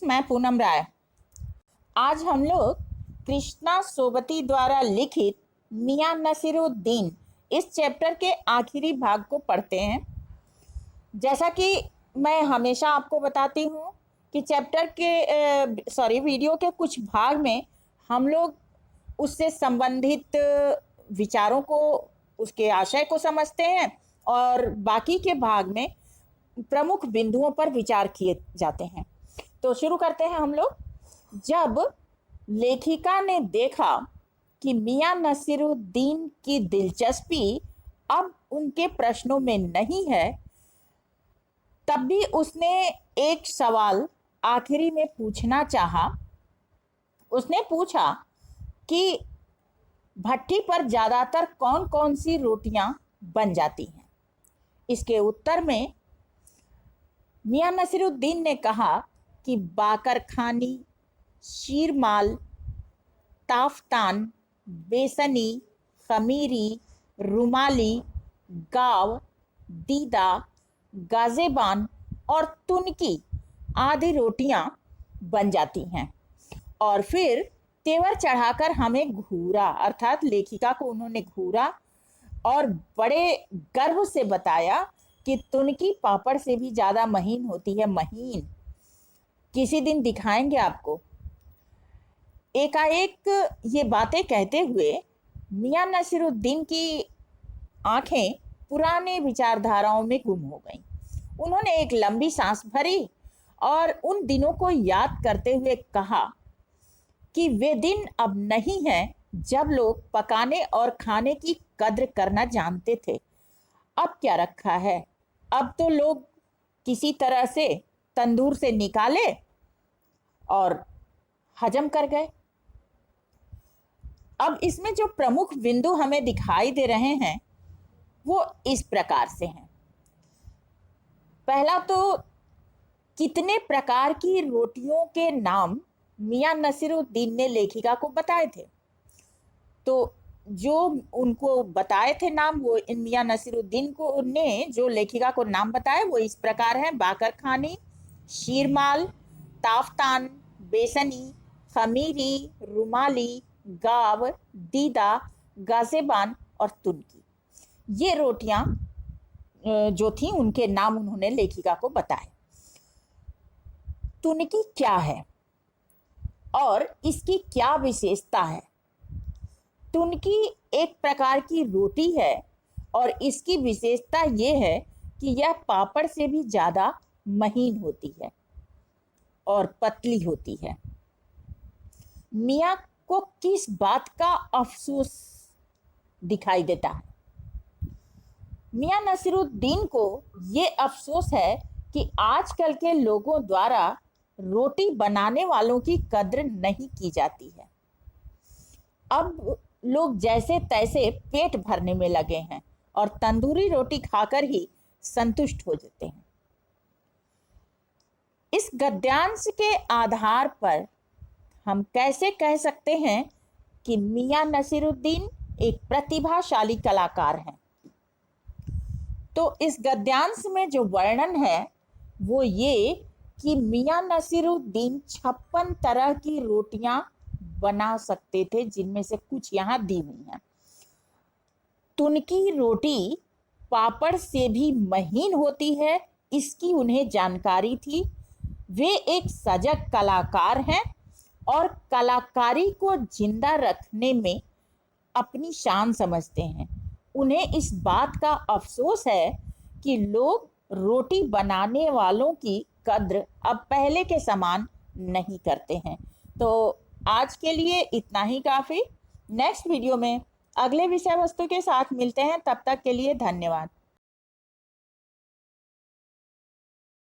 मैं पूनम राय। आज हम लोग कृष्णा सोबती द्वारा लिखित मियां नसीरुद्दीन इस चैप्टर के आखिरी भाग को पढ़ते हैं। जैसा कि मैं हमेशा आपको बताती हूँ कि चैप्टर के वीडियो के कुछ भाग में हम लोग उससे संबंधित विचारों को, उसके आशय को समझते हैं और बाकी के भाग में प्रमुख बिंदुओं पर विचार किए जाते हैं। तो शुरू करते हैं हम लोग। जब लेखिका ने देखा कि मियां नसीरुद्दीन की दिलचस्पी अब उनके प्रश्नों में नहीं है, तब भी उसने एक सवाल आखिरी में पूछना चाहा। उसने पूछा कि भट्ठी पर ज्यादातर कौन कौन सी रोटियां बन जाती हैं। इसके उत्तर में मियां नसीरुद्दीन ने कहा कि बाकरखानी, शीरमाल, ताफ्तान, बेसनी, खमीरी, रुमाली, गाव, दीदा, गाजेबान और तुनकी आदि रोटियां बन जाती हैं। और फिर तेवर चढ़ाकर हमें घूरा, अर्थात लेखिका को उन्होंने घूरा और बड़े गर्व से बताया कि तुनकी पापड़ से भी ज्यादा महीन होती है। महीन, किसी दिन दिखाएंगे आपको। एकाएक ये बातें कहते हुए मियां नसीरुद्दीन की आंखें पुराने विचारधाराओं में गुम हो गईं। उन्होंने एक लंबी सांस भरी और उन दिनों को याद करते हुए कहा कि वे दिन अब नहीं हैं जब लोग पकाने और खाने की कद्र करना जानते थे। अब क्या रखा है, अब तो लोग किसी तरह से तंदूर से निकाले और हजम कर गए। अब इसमें जो प्रमुख बिंदु हमें दिखाई दे रहे हैं वो इस प्रकार से हैं। पहला तो कितने प्रकार की रोटियों के नाम मियां नसीरुद्दीन ने लेखिका को बताए थे। तो जो उनको बताए थे नाम, वो इन मियां नसीरुद्दीन को ने जो लेखिका को नाम बताए वो इस प्रकार हैं: बाकरखानी, शीरमाल, ताफ्तान, बेसनी, खमीरी, रुमाली, गाव, दीदा, गाजेबान और तुनकी। ये रोटियां जो थी उनके नाम उन्होंने लेखिका को बताए। तुनकी क्या है और इसकी क्या विशेषता है? तुनकी एक प्रकार की रोटी है और इसकी विशेषता यह है कि यह पापड़ से भी ज्यादा महीन होती है और पतली होती है। मियां को किस बात का अफसोस दिखाई देता है? मियां नसीरुद्दीन को ये अफसोस है कि आजकल के लोगों द्वारा रोटी बनाने वालों की कद्र नहीं की जाती है। अब लोग जैसे तैसे पेट भरने में लगे हैं और तंदूरी रोटी खाकर ही संतुष्ट हो जाते हैं। इस गद्यांश के आधार पर हम कैसे कह सकते हैं कि मियां नसीरुद्दीन एक प्रतिभाशाली कलाकार हैं? तो इस गद्यांश में जो वर्णन है वो ये कि मियां नसीरुद्दीन 56 तरह की रोटियां बना सकते थे, जिनमें से कुछ यहाँ दी हुई हैं। तुनकी रोटी पापड़ से भी महीन होती है, इसकी उन्हें जानकारी थी। वे एक सजग कलाकार हैं और कलाकारी को जिंदा रखने में अपनी शान समझते हैं। उन्हें इस बात का अफसोस है कि लोग रोटी बनाने वालों की कद्र अब पहले के समान नहीं करते हैं। तो आज के लिए इतना ही काफ़ी। नेक्स्ट वीडियो में अगले विषय वस्तु के साथ मिलते हैं। तब तक के लिए धन्यवाद।